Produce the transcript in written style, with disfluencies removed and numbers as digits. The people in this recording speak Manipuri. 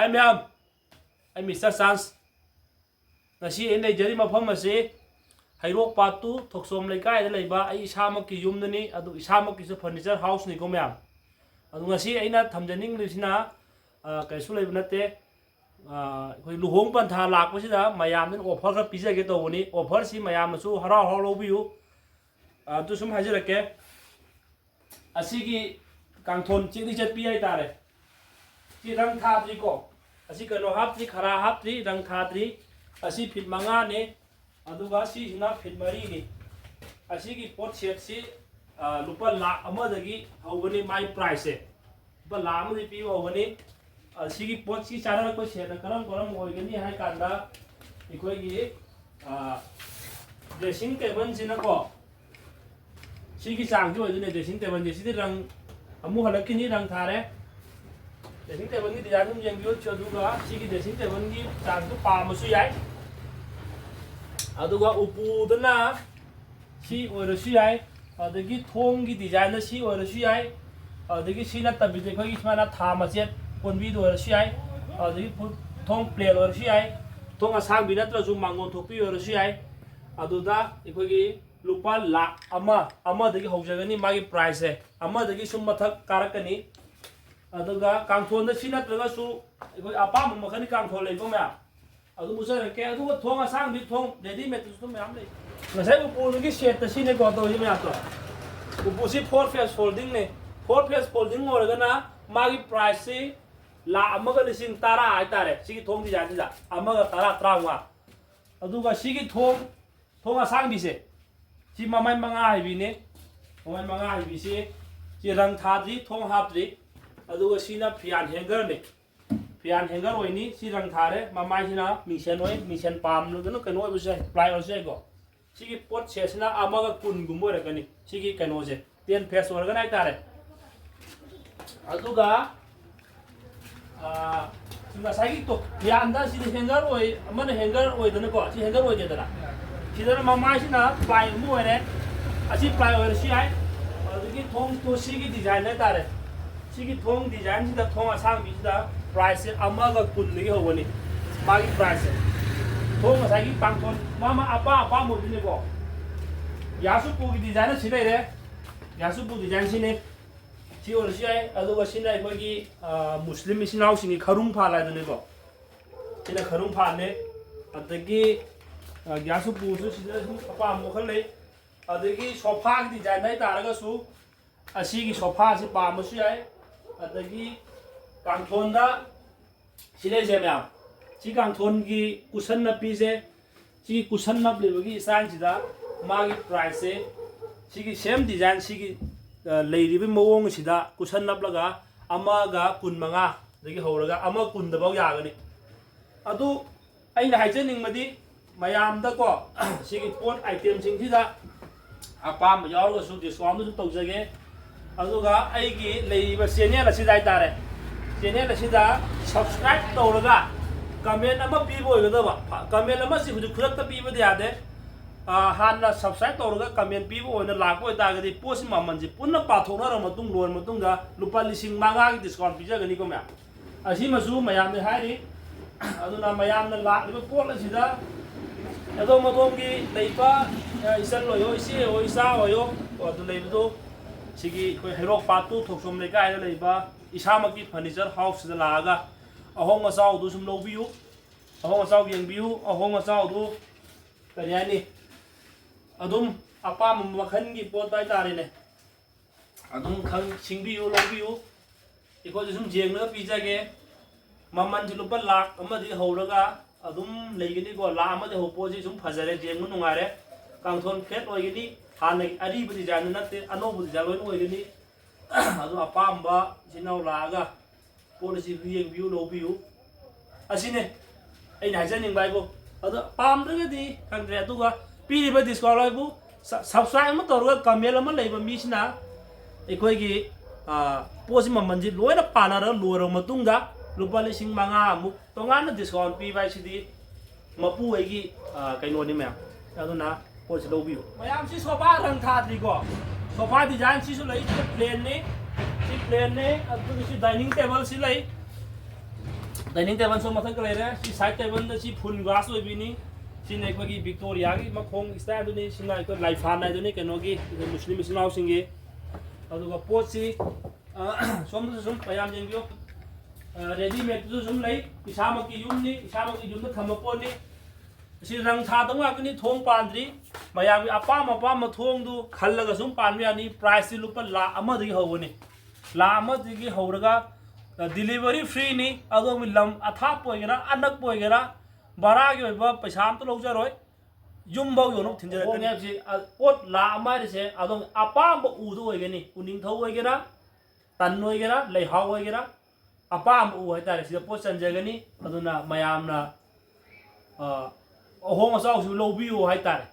Hi ma'am, I'm Mr. Sans. Ngasi ay leijari mafam ase Hairok Patu Thoksom Lekai da leiba ai isamak ki yum nani adu isamak ki furniture house ni ko ma'am. Adu ngasi aina thamjaning lisina kaisu leiba nate koi luhong pan tha lak pasida mayam nin offer ka pizage to woni offer si mayam su hara haro biu adu sum hajirake asigi kangthon chidi chat pi ai tare chi rang tha tri ko asi kano hap tri khara hap tri rang tha tri asi fit manga ne aduga si hina fit mari ni asi ki pot set si lupa lakh amadagi hawani my price se lupa lakh amadi pi hawani asi ki pot si chara ko set na karam hoigani hai kanda ikoi gi dressing table sina ko sigi sang jo ne dressing table ji si rang amu halakini rang thare dressing table ni design um jeng yo choduga sigi dressing table ni sang tu pa masu yai aduga upu dana si oirasu yai adagi thong gi design si oirasu yai adagi sina tabi de khoi ismana tha machet konbi do oirasu yai adagi thong plate oirasu yai thong asang bi natra ju mangon thopi oirasu yai aduda ikoi lupa lakh ama dagi hojagani magi price se ama dagi sum mathak karakani aduga kangthon da sina traga su ikoi apam makhani kangthon leibo ma adu musa ke adu thong asang bi thong ready made tu mayam lei ngasai upu gi set ta sine ko to hime ato upu si 4 face folding ne 4 face folding oraga na magi price si la amaga lising tara ai tare sigi thong di jani ja amaga tara trawa aduga sigi thong asang bi se si mamai manga hai bi ne mamai manga hai bi se si rang thadri thong hapri aduga sina fian hanger ne fian hanger oini si rang thare mamai sina mission pam no kano bu se ply on se go sigi pot se sina amaga kun gumbo re kani sigi kano je 10 face orga nai tare aduga singa sagi to yanda si hanger oi amana hanger oi dana ko si hanger oi dana sidana mamai sina ply mu re asi ply oi si ai adugi thong to sigi design nai tare sigi thong design sida thong asang bi sida price amaga kun lagi hawani magi price thong asagi pangthon mama apa mo dine ko yasu pu gi design si nei re yasu pu design si ne si or si ai aduga sina gi muslim sinau singi kharung pha lai dane ko sina kharung pha ne adagi yasu pu su sida apa mo khal lei adagi sofa gi design nai taraga su asigi sofa si pa mo si ai adagi kangthon da sile je mya si kangthon gi cushion na pi se si cushion na le gi sang ji da magi price se si gi same design si gi leiri bi mawong si da cushion na laga ama ga kun manga dagi horaga ama kun da baw ya gani adu aina haijening madi mayam da ko si gi pot item sing si da apam yaw ga su discount su tawjage aduga aigi leiba channel asida tare channel asida subscribe tawraga comment ama pibo oigadaba comment ama si huju khurak ta pibo yade hanna subscribe tawraga comment pibo oina lakbo itagadi posi mamanji punna pathona ra matung lon matung da lupa lising manga gi discount pijagani ko mya asi masu mayam ne hairi aduna mayam na lakliba pot asida adom adom gi leiba isan loyo isi o isa oyo adu leibdo sigi koi Hairok Patu Thoksom Lekai da leiba isamaki furniture house da laga ahong asau du sum lobiu ahong asau yengbiu ahong asau du kariani adum apam makhan gi pot bai tare ne adum khang singbiu lobiu iko sum jeng na pijage maman ji lupa lakh amadi horaga adum leigini ko la amadi hopo ji sum phajare jeng nu ngare kangthon phet oigini hanai ari budi janu natte ano budi jaloi oigini adu apamba sinau laga policy vieng view low view asine ai nai janing bai bo adu pam dagadi kangre atuga piriba discount lai bu subscribe ma torga comment ma leiba mi sina ekoi gi posi mamanji loina panara loro matunga lupa lising manga mu tongana discount pi bai sidi mapu ai gi kaino ni ma aduna posi low view mayam si sofa rang tha tri ko sofa design si su lai plain ne si plain ne adu si dining table si lai dining table ꯁꯣꯝ ꯃꯊꯛꯇ ꯂꯩꯔꯦ ꯁꯤ ꯁꯥꯏꯠ ꯇꯦꯕꯜꯗ ꯁꯤ ꯐꯨꯜ ꯒ꯭ꯂꯥꯁ ꯑꯣꯏꯕꯤꯅꯤ ꯁꯤꯅ ꯑꯩꯈꯣꯏꯒꯤ ꯚꯤꯛꯇꯣꯔꯤꯌꯥꯒꯤ ꯃꯈꯣꯡ ꯁ꯭ꯇꯥꯏꯜꯗꯨꯅꯤ ꯁꯤꯅ ꯑꯩꯈꯣꯏ ꯂꯥꯏꯐꯥꯟ ꯍꯥꯏꯗꯨꯅꯤ ꯀꯩꯅꯣꯒꯤ ꯃꯨꯁꯂꯤꯝ ꯏꯆꯤꯜ ꯏꯅꯥꯎꯁꯤꯡꯒꯤ ꯑꯗꯨꯒ ꯄꯣꯠꯁꯤ ꯁꯣꯝꯗꯁꯨ ꯁꯨꯝ ꯃꯌꯥꯝ ꯌꯦꯡꯕꯤꯌꯨ ꯔꯦꯗꯤꯃꯦꯗꯇꯁꯨ ꯁꯨꯝ ꯂꯩ ꯏꯁꯥꯃꯛꯀꯤ ꯌꯨꯝꯅꯤ ꯏꯁꯥꯃꯛꯀꯤ ꯌꯨꯝꯗ ꯊꯝꯕ ꯄꯣꯠꯅꯤ ꯁꯤ ꯔꯪ ꯊꯥꯗꯕ ꯉꯥꯛꯇꯅꯤ ꯊꯣꯡ ꯄꯥꯟꯗ꯭ꯔꯤ ꯃꯌꯥꯝꯒꯤ ꯑꯄꯥꯝ ꯑꯄꯥꯝꯕ ꯊꯣꯡꯗꯨ ꯈꯜꯂꯒ ꯁꯨꯝ ꯄꯥꯟꯕ ꯌꯥꯅꯤ ꯄ꯭ꯔꯥꯏꯁꯇꯤ ꯂꯨꯄꯥ 1,00,000 ꯍꯧꯕꯅꯤ 1,00,000 ꯍꯧꯔꯒ ꯗꯤꯂꯤꯚꯔꯤ ꯐ꯭ꯔꯤꯅꯤ ꯑꯗꯣꯝꯒꯤ ꯂꯝ ꯑꯊꯥꯞꯄ ꯑꯣꯏꯒꯦꯔꯥ ꯑꯅꯛꯄ ꯑꯣꯏꯒꯦꯔꯥ ꯚꯔꯥꯒꯤ ꯑꯣꯏꯕ ꯄꯩꯁꯥ ꯑꯝꯇ ꯂꯧꯖꯔꯣꯏ ꯌꯨꯝꯐꯥꯎ ꯌꯣꯟꯅꯕ ꯊꯤꯟꯖꯔꯛꯀꯅꯤ ꯍꯥꯏꯕꯁꯤ ꯄꯣꯠ 1,00,000 ꯍꯥꯏꯔꯤꯁꯦ ꯑꯗꯣꯝ ꯑꯄꯥꯝꯕ ꯎꯗ ꯑꯣꯏꯒꯅꯤ ꯎꯅꯤꯡꯊꯧ ꯑꯣꯏꯒꯦꯔꯥ ꯇꯟ ꯑꯣꯏꯒꯦꯔꯥ ꯂꯩꯍꯥꯎ ꯑꯣꯏꯒꯦꯔꯥ ꯑꯄꯥꯝꯕ ꯎ ꯍꯥꯏꯇꯥꯔꯦ ꯁꯤꯗ ꯄꯣꯠ ꯆꯟꯖꯒꯅꯤ ꯑꯗꯨꯅ ꯃꯌꯥꯝꯅ ꯑꯍꯣꯡ ꯑꯆꯥꯎꯁꯨ ꯂꯧꯕꯤꯌꯨ ꯍꯥꯏꯇꯥꯔꯦ